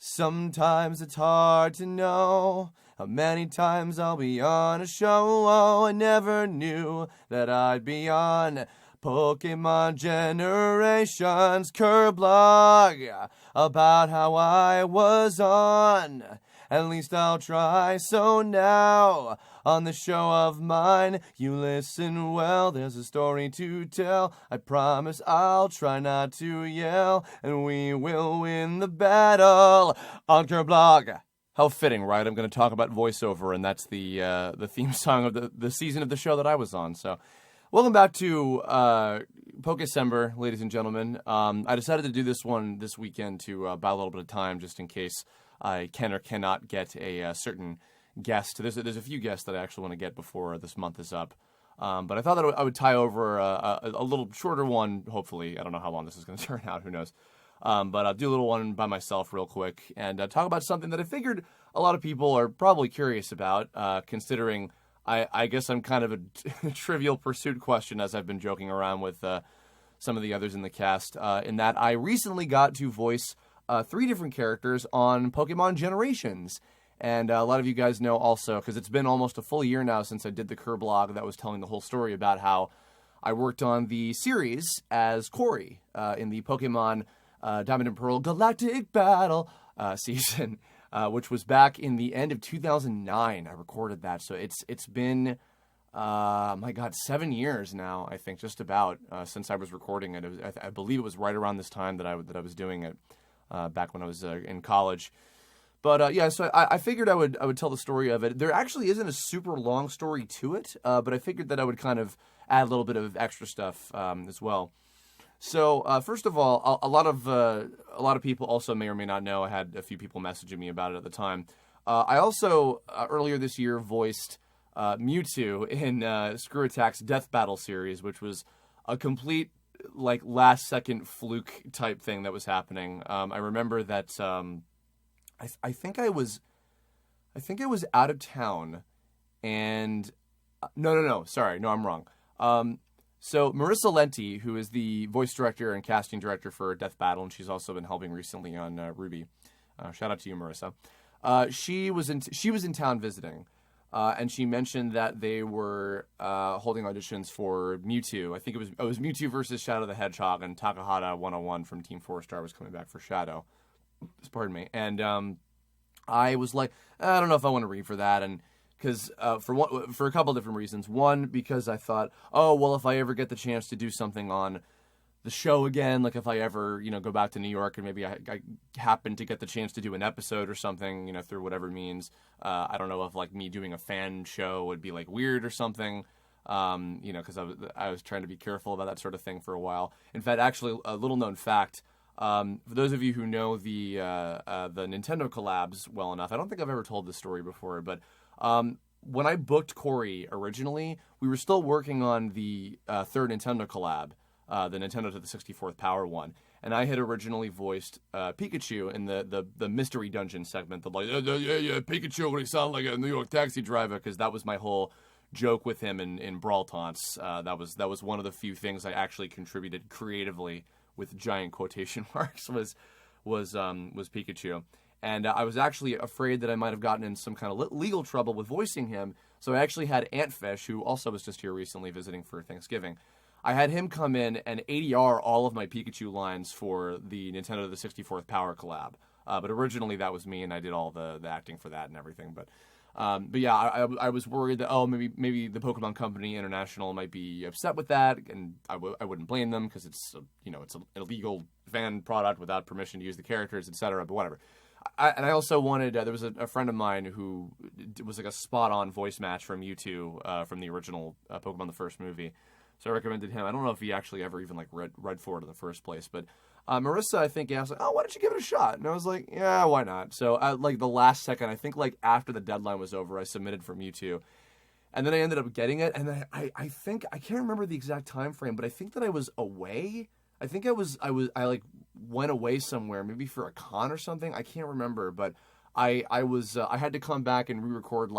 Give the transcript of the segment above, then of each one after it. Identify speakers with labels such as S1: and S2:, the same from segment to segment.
S1: Sometimes it's hard to know how many times I'll be on a show. Oh, I never knew that I'd be on Pokémon Generations Kirblog about how I was on. At least I'll try. So now, on the show of mine, you listen well. There's a story to tell. I promise I'll try not to yell, and we will win the battle on Kirblog. How fitting, right? I'm going to talk about voiceover, and that's the theme song of the season of the show that I was on. So, welcome back to Pokécember, ladies and gentlemen. I decided to do this one this weekend to buy a little bit of time, just in case I can or cannot get a certain guest. There's a few guests that I actually want to get before this month is up. But I thought that I would tie over a little shorter one, hopefully. I don't know how long this is going to turn out, who knows. But I'll do a little one by myself real quick and talk about something that I figured a lot of people are probably curious about, considering I guess I'm kind of a trivial pursuit question, as I've been joking around with some of the others in the cast, in that I recently got to voice 3 different characters on Pokémon Generations. And a lot of you guys know also, because it's been almost a full year now since I did the Kirblog that was telling the whole story about how I worked on the series as Corey in the Pokemon Diamond and Pearl Galactic Battle season, which was back in the end of 2009. I recorded that, so it's been, my God, 7 years now, I think, just about, since I was recording it. I believe it was right around this time that I was doing it. Back when I was in college. But yeah, so I figured I would tell the story of it. There actually isn't a super long story to it, but I figured that I would kind of add a little bit of extra stuff as well. So first of all, a lot of people also may or may not know. I had a few people messaging me about it at the time. I also earlier this year voiced Mewtwo in Screw Attack's Death Battle series, which was a complete last second fluke type thing that was happening. I remember that I think I was out of town, and sorry, I'm wrong. So Marissa Lenti, who is the voice director and casting director for Death Battle, and she's also been helping recently on Ruby. Shout out to you, Marissa. She was in town visiting. And she mentioned that they were holding auditions for Mewtwo. I think it was Mewtwo versus Shadow the Hedgehog, and Takahata 101 from Team 4-Star was coming back for Shadow. Pardon me. And I was like, I don't know if I want to read for that, and because for a couple different reasons. One, because I thought, oh well, if I ever get the chance to do something on the show again, like if I ever go back to New York and maybe I happen to get the chance to do an episode or something, through whatever means, I don't know if me doing a fan show would be weird or something, because I was trying to be careful about that sort of thing for a while. In fact, actually, a little known fact, for those of you who know the Nintendo collabs well enough, I don't think I've ever told this story before, but when I booked Corey originally, we were still working on the third Nintendo collab. The Nintendo to the 64th Power one. And I had originally voiced Pikachu in the Mystery Dungeon segment. Yeah, Pikachu when he sounded like a New York taxi driver, because that was my whole joke with him in Brawl Taunts. That was one of the few things I actually contributed creatively, with giant quotation marks, was Pikachu. And I was actually afraid that I might have gotten in some kind of legal trouble with voicing him. So I actually had Antfish, who also was just here recently visiting for Thanksgiving. I had him come in and ADR all of my Pikachu lines for the Nintendo to the 64th Power collab. But originally that was me, and I did all the acting for that and everything. But yeah, I was worried that, maybe the Pokemon Company International might be upset with that, and I wouldn't blame them, because it's it's an illegal fan product without permission to use the characters, etc. But whatever. And I also wanted, there was a friend of mine who was a spot-on voice match from Mewtwo from the original Pokemon the First movie. So I recommended him. I don't know if he actually ever even read for it in the first place, but Marissa, I think, asked, oh, why don't you give it a shot? And I was like, yeah, why not? So the last second, I think after the deadline was over, I submitted for Mewtwo, and then I ended up getting it. And then I think, I can't remember the exact time frame, but I think that I was away. I think I went away somewhere, maybe for a con or something. I can't remember, but I had to come back and re-record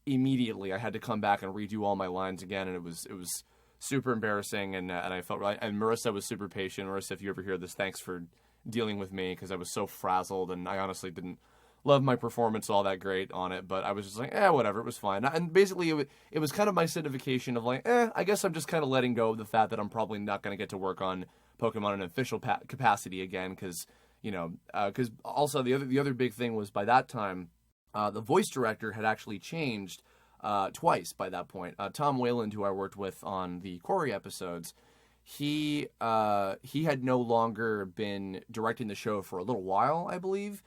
S1: immediately. I had to come back and redo all my lines again, and it was super embarrassing, and I felt right. And Marissa was super patient. Marissa, if you ever hear this, thanks for dealing with me because I was so frazzled, and I honestly didn't love my performance all that great on it, but I was just like, whatever, it was fine. And basically, it was kind of my signification of like, I guess I'm just kind of letting go of the fact that I'm probably not going to get to work on Pokemon in an official capacity again, because, because also the other big thing was by that time, the voice director had actually changed twice by that point. Tom Wayland, who I worked with on the Corey episodes, he had no longer been directing the show for a little while, I believe.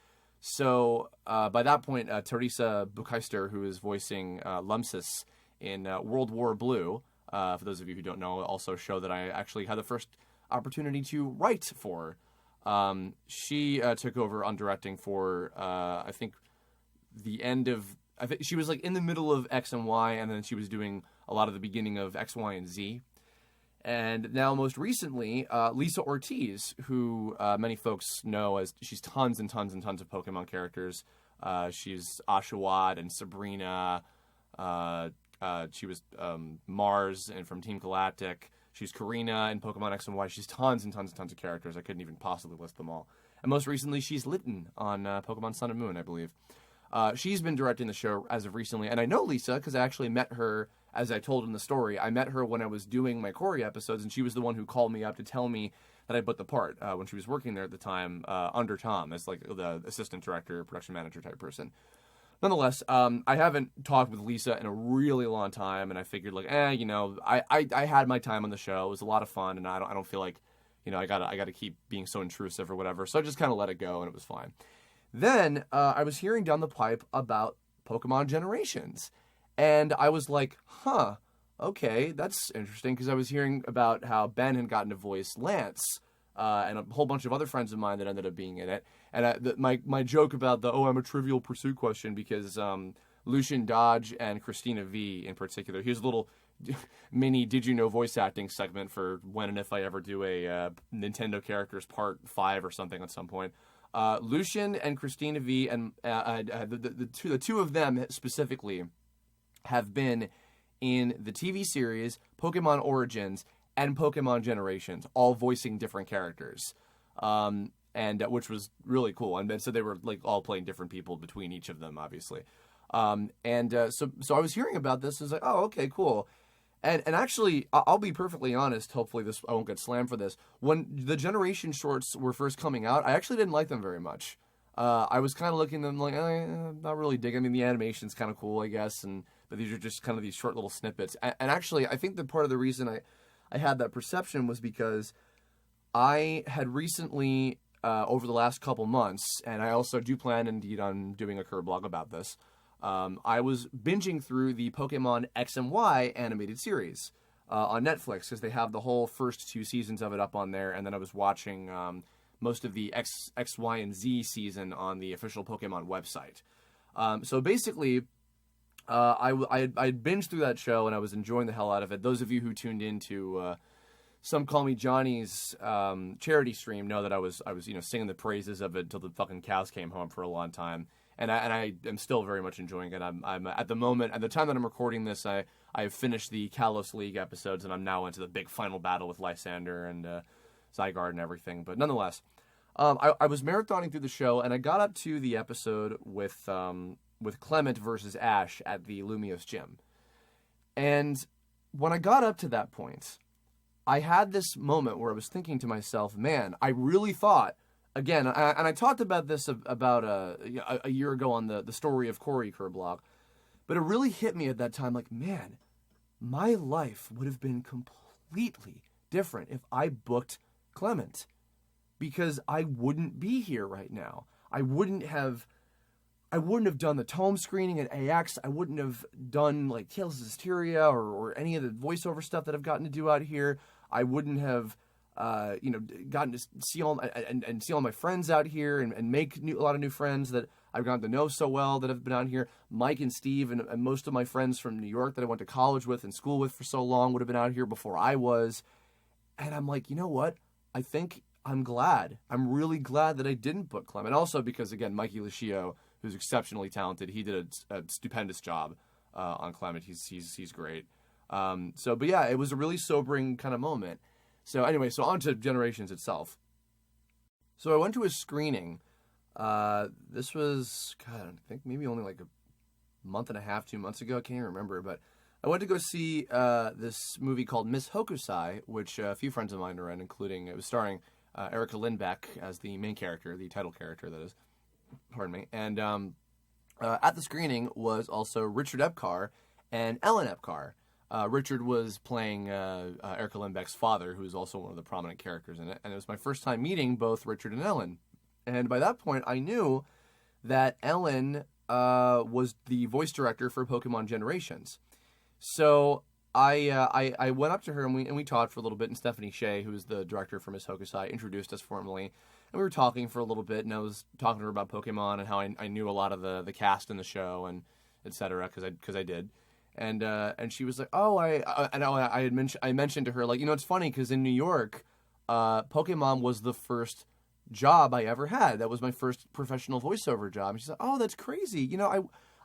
S1: So by that point, Teresa Bucheister, who is voicing Lumpsys in World War Blue, for those of you who don't know, also a show that I actually had the first opportunity to write for, she took over on directing for, I think, the end of... I think she was like in the middle of X and Y, and then she was doing a lot of the beginning of X, Y, and Z. And now, most recently, Lisa Ortiz, who many folks know as she's tons and tons and tons of Pokemon characters. She's Oshawott and Sabrina. She was Mars and from Team Galactic. She's Karina in Pokemon X and Y. She's tons and tons and tons of characters. I couldn't even possibly list them all. And most recently, she's Litten on Pokemon Sun and Moon, I believe. She's been directing the show as of recently. And I know Lisa because I actually met her. As I told in the story, I met her when I was doing my Corey episodes, and she was the one who called me up to tell me that I booked the part when she was working there at the time under Tom as like the assistant director, production manager type person. Nonetheless, I haven't talked with Lisa in a really long time, and I figured like, I had my time on the show. It was a lot of fun, and I don't feel like, I gotta keep being so intrusive or whatever. So I just kind of let it go, and it was fine. Then I was hearing down the pipe about Pokémon Generations. And I was like, okay, that's interesting, because I was hearing about how Ben had gotten to voice Lance, and a whole bunch of other friends of mine that ended up being in it. And my joke about I'm a Trivial Pursuit question, because Lucian Dodge and Christina V in particular, here's a little mini Did You Know voice acting segment for when and if I ever do a Nintendo Characters Part 5 or something at some point. Lucian and Christina V, and the two of them specifically, have been in the TV series Pokemon Origins and Pokemon Generations, all voicing different characters, and which was really cool. And so they were like all playing different people between each of them, obviously. So I was hearing about this. I was like, oh, okay, cool. And actually, I'll be perfectly honest. Hopefully, I won't get slammed for this. When the Generation shorts were first coming out, I actually didn't like them very much. I was kind of looking at them like, not really digging. I mean, the animation's kind of cool, I guess, but these are just kind of these short little snippets. And actually, I think that part of the reason I had that perception was because I had recently, over the last couple months, and I also do plan indeed on doing a Kirblog about this, I was binging through the Pokemon X and Y animated series on Netflix, because they have the whole first 2 seasons of it up on there, and then I was watching most of the X, Y, and Z season on the official Pokemon website. So basically, I had binged through that show, and I was enjoying the hell out of it. Those of you who tuned into Some Call Me Johnny's charity stream know that I was singing the praises of it till the fucking cows came home for a long time. And I am still very much enjoying it. I'm at the moment, at the time that I'm recording this, I have finished the Kalos League episodes, and I'm now into the big final battle with Lysander and Zygarde and everything. But nonetheless, I was marathoning through the show, and I got up to the episode with Clement versus Ash at the Lumiose gym. And when I got up to that point, I had this moment where I was thinking to myself, man, I really thought, again, and I talked about this about a year ago on the story of Corey Kirblog, but it really hit me at that time, like, man, my life would have been completely different if I booked Clement, because I wouldn't be here right now. I wouldn't have done the tome screening at AX. I wouldn't have done like Tales of Zestiria or any of the voiceover stuff that I've gotten to do out here. I wouldn't have gotten to see all my friends out here and make a lot of new friends that I've gotten to know so well that have been out here. Mike and Steve and most of my friends from New York that I went to college with and school with for so long would have been out here before I was. And I'm like, you know what? I think I'm glad. I'm really glad that I didn't book Clement. Also because, again, Mikey Lucio, who's exceptionally talented, he did a stupendous job on Clement. He's great. But yeah, it was a really sobering kind of moment. So anyway, so on to Generations itself. So I went to a screening. This was, God, I think maybe only like a month and a half, 2 months ago. I can't even remember, but I went to go see this movie called Miss Hokusai, which a few friends of mine are in, including, it was starring Erica Lindbeck as the main character, the title character, that is. Pardon me. And at the screening was also Richard Epcar and Ellen Epcar. Richard was playing Erica Lindbeck's father, who's also one of the prominent characters in it. And it was my first time meeting both Richard and Ellen. And by that point, I knew that Ellen was the voice director for Pokémon Generations. So I went up to her and we talked for a little bit. And Stephanie Shea, who's the director for Miss Hokusai, introduced us formally. And we were talking for a little bit. And I was talking to her about Pokemon and how I knew a lot of the cast in the show and et cetera, because I did. And she was like, oh, I mentioned to her, like, it's funny because in New York, Pokemon was the first job I ever had. That was my first professional voiceover job. And she said, oh, that's crazy.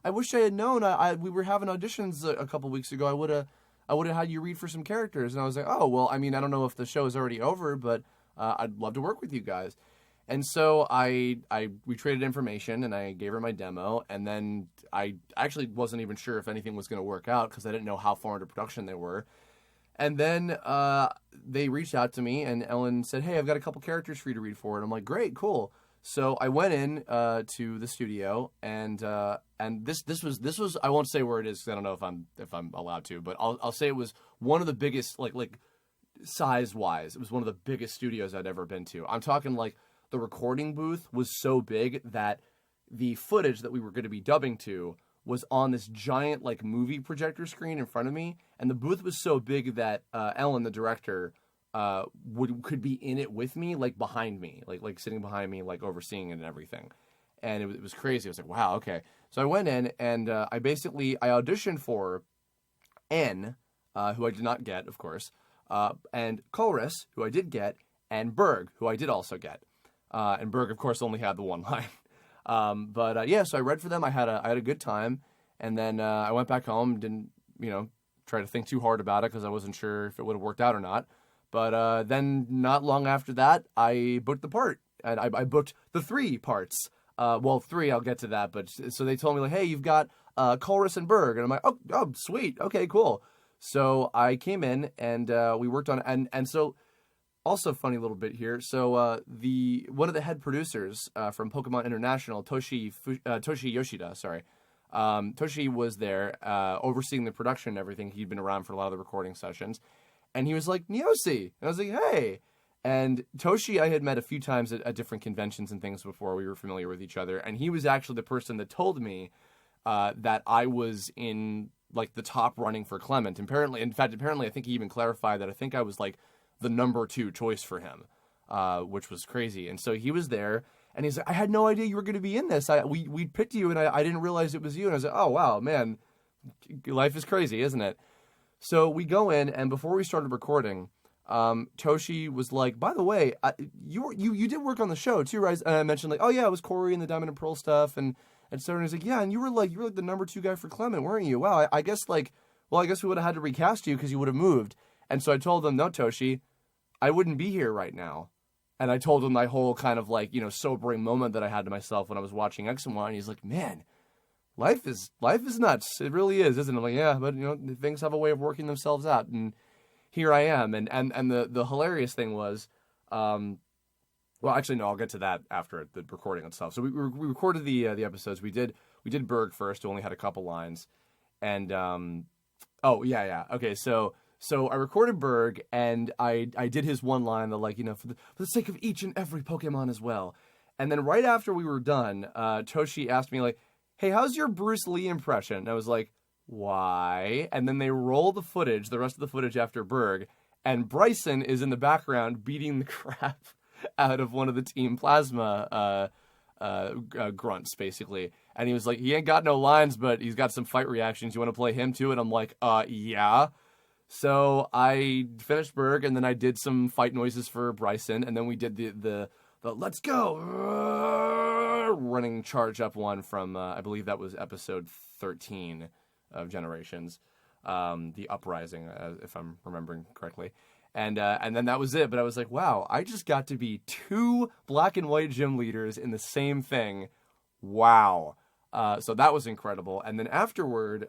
S1: I wish I had known. We were having auditions a couple weeks ago. I would have had you read for some characters. And I was like, oh, well, I mean, I don't know if the show is already over, but I'd love to work with you guys. And so we traded information, and I gave her my demo, and then I actually wasn't even sure if anything was going to work out because I didn't know how far into production they were. And then they reached out to me, and Ellen said, hey, I've got a couple characters for you to read for. And I'm like, great, cool. So I went in to the studio, and this was I won't say where it is because I don't know if I'm allowed to, but I'll say it was one of the biggest, like size-wise, it was one of the biggest studios I'd ever been to. I'm talking like the recording booth was so big that the footage that we were going to be dubbing to was on this giant like movie projector screen in front of me, and the booth was so big that Ellen, the director, could be in it with me, like behind me, like sitting behind me, like overseeing it and everything. And it was crazy. I was like, wow, okay. So I went in and I auditioned for N, who I did not get, of course, and Colress, who I did get, and Berg, who I did also get. And Burgh, of course, only had the one line. So I read for them. I had a good time. And then I went back home, didn't, try to think too hard about it because I wasn't sure if it would have worked out or not. But then not long after that, I booked the part. And I booked the 3 parts. 3, I'll get to that. But so they told me, like, hey, you've got Colress and Burgh. And I'm like, oh, sweet. Okay, cool. So I came in and we worked on it. And so... Also, funny little bit here. So, one of the head producers from Pokemon International, Toshi Yoshida, Toshi was there overseeing the production and everything. He'd been around for a lot of the recording sessions, and he was like, Niosi, and I was like, hey. And Toshi, I had met a few times at different conventions and things before. We were familiar with each other, and he was actually the person that told me that I was in like the top running for Clement. Apparently, I think he even clarified that I think I was like the number 2 choice for him, which was crazy. And so he was there, and he's like, I had no idea you were going to be in this. We picked you, and I didn't realize it was you. And I was like, oh, wow, man, life is crazy, isn't it? So we go in, and before we started recording, Toshi was like, by the way, you did work on the show too, right? And I mentioned like, oh yeah, it was Corey and the Diamond and Pearl stuff, and so and he's like, yeah, and you were like the number 2 guy for Clement, weren't you? Wow, I guess we would have had to recast you because you would have moved. And so I told them, no, Toshi, I wouldn't be here right now. And I told him my whole kind of like, sobering moment that I had to myself when I was watching X and Y. And he's like, man, life is nuts. It really is, isn't it? I'm like, yeah, but things have a way of working themselves out. And here I am. And the hilarious thing was, well, actually, no, I'll get to that after the recording itself. So we recorded the episodes. We did Berg first, who only had a couple lines. And, okay, So I recorded Berg, and I did his one line, that for the sake of each and every Pokemon as well. And then right after we were done, Toshi asked me, like, hey, how's your Bruce Lee impression? And I was like, why? And then they roll the rest of the footage after Berg, and Bryson is in the background beating the crap out of one of the Team Plasma grunts, basically. And he was like, he ain't got no lines, but he's got some fight reactions. You want to play him too? And I'm like, yeah. So I finished Berg, and then I did some fight noises for Bryson, and then we did the let's go running charge up one from I believe that was episode 13 of Generations, the Uprising, if I'm remembering correctly. And then that was it. But I was like, wow, I just got to be 2 black and white gym leaders in the same thing. Wow. So that was incredible. And then afterward,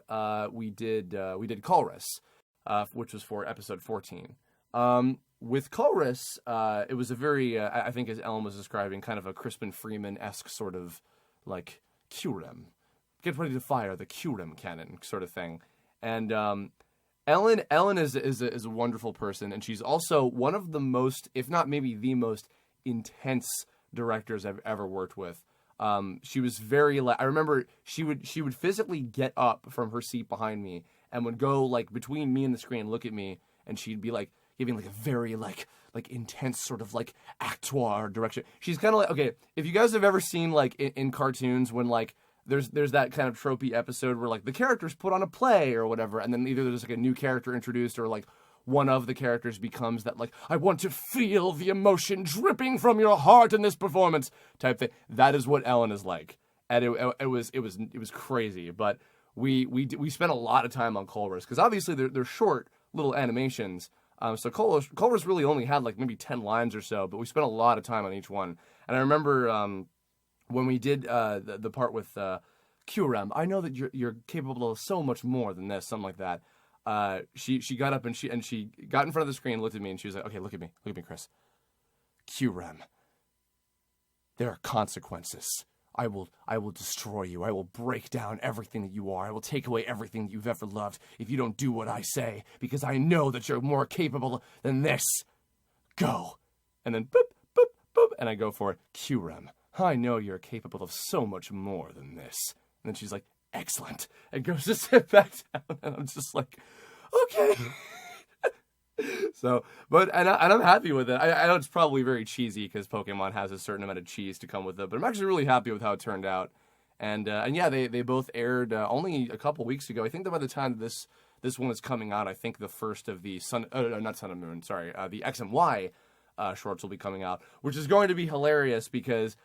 S1: we did Colress, which was for episode 14. With Colress, it was a very, I think as Ellen was describing, kind of a Crispin Freeman-esque sort of like Curem. Get ready to fire the Curem cannon sort of thing. And Ellen is a wonderful person, and she's also one of the most, if not maybe the most intense directors I've ever worked with. She was very, I remember she would physically get up from her seat behind me and would go like between me and the screen, look at me, and she'd be like giving like a very like intense sort of like actoire direction. She's kind of like, okay, if you guys have ever seen like in cartoons when like there's that kind of tropey episode where like the characters put on a play or whatever, and then either there's like a new character introduced or like one of the characters becomes that like, I want to feel the emotion dripping from your heart in this performance type thing. That is what Ellen is like, and it was crazy. But we spent a lot of time on Colress because obviously they're short little animations. So Colress really only had like maybe 10 lines or so, but we spent a lot of time on each one. And I remember when we did the part with Curem, I know that you're capable of so much more than this, something like that. She got up and she got in front of the screen, looked at me, and she was like, okay, look at me, Chris. Curem, there are consequences. I will destroy you. I will break down everything that you are. I will take away everything that you've ever loved if you don't do what I say, because I know that you're more capable than this. Go. And then boop, boop, boop, and I go for it. Curem, I know you're capable of so much more than this. And then she's like, excellent, and goes to sit back down, and I'm just like, okay. So, but I'm happy with it. I know it's probably very cheesy because Pokemon has a certain amount of cheese to come with it, but I'm actually really happy with how it turned out. And yeah, they both aired only a couple weeks ago. I think that by the time this one is coming out, I think the first of the not Sun and Moon, sorry, the X and Y shorts will be coming out, which is going to be hilarious because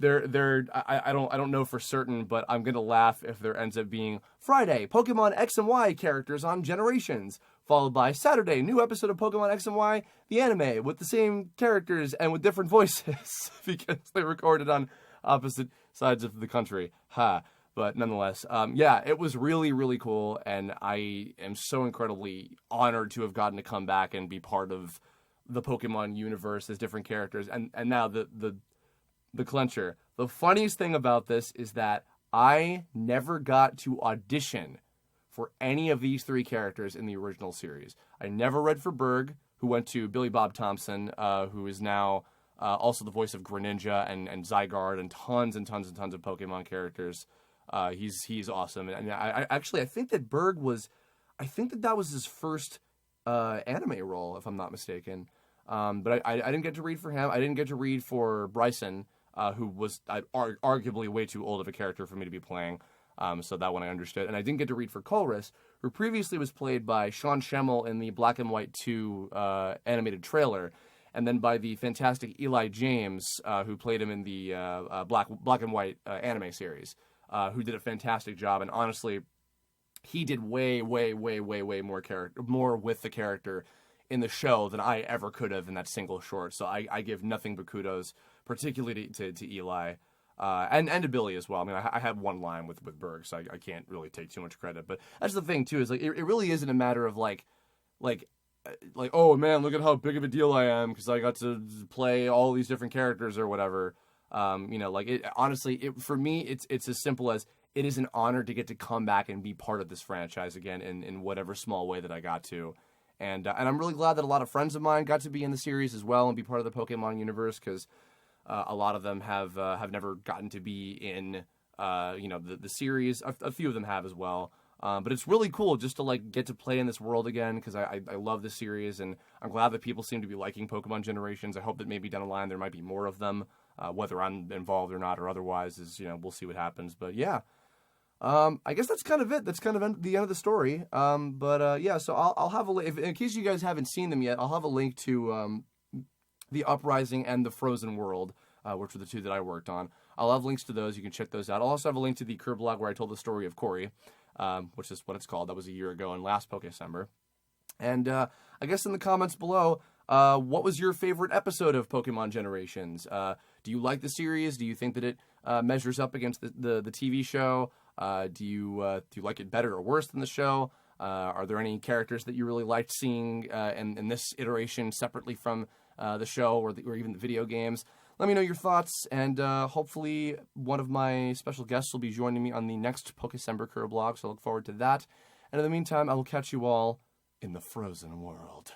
S1: I don't know for certain, but I'm gonna laugh if there ends up being Friday Pokemon X and Y characters on Generations, followed by Saturday new episode of Pokemon X and Y the anime with the same characters and with different voices because they recorded on opposite sides of the country. But nonetheless, yeah, it was really, really cool, and I am so incredibly honored to have gotten to come back and be part of the Pokemon universe as different characters, and now the clincher. The funniest thing about this is that I never got to audition for any of these 3 characters in the original series. I never read for Berg, who went to Billy Bob Thompson, who is now also the voice of Greninja and Zygarde and tons and tons and tons of Pokemon characters. He's awesome. And I think that Berg was, that was his first anime role, if I'm not mistaken. But I didn't get to read for him. I didn't get to read for Bryson, who was arguably way too old of a character for me to be playing. So that one I understood. And I didn't get to read for Colress, who previously was played by Sean Schemmel in the Black and White 2 animated trailer, and then by the fantastic Eli James, who played him in the Black and White anime series, who did a fantastic job. And honestly, he did way more with the character in the show than I ever could have in that single short. So I give nothing but kudos, particularly to Eli. And to Billy as well. I mean, I had one line with Berg, so I can't really take too much credit. But that's the thing too, is like it really isn't a matter of like oh man, look at how big of a deal I am because I got to play all these different characters or whatever. Honestly, for me, it's as simple as it is an honor to get to come back and be part of this franchise again in whatever small way that I got to. And I'm really glad that a lot of friends of mine got to be in the series as well and be part of the Pokemon universe because a lot of them have never gotten to be in the series. A few of them have as well. But it's really cool just to like get to play in this world again because I love this series, and I'm glad that people seem to be liking Pokemon Generations. I hope that maybe down the line there might be more of them, whether I'm involved or not or otherwise. We'll see what happens. But yeah, I guess that's kind of it. That's kind of the end of the story. Yeah, so I'll have a link in case you guys haven't seen them yet. I'll have a link to the Uprising and the Frozen World, which were the 2 that I worked on. I'll have links to those. You can check those out. I'll also have a link to the Kirblog where I told the story of Corey, which is what it's called. That was a year ago in last Pokécember. And I guess in the comments below, what was your favorite episode of Pokemon Generations? Do you like the series? Do you think that it measures up against the TV show? Do you like it better or worse than the show? Are there any characters that you really liked seeing in this iteration separately from the show or even the video games? Let me know your thoughts, and hopefully one of my special guests will be joining me on the next Pokécember Kirblog, so I look forward to that. And in the meantime, I will catch you all in the frozen world.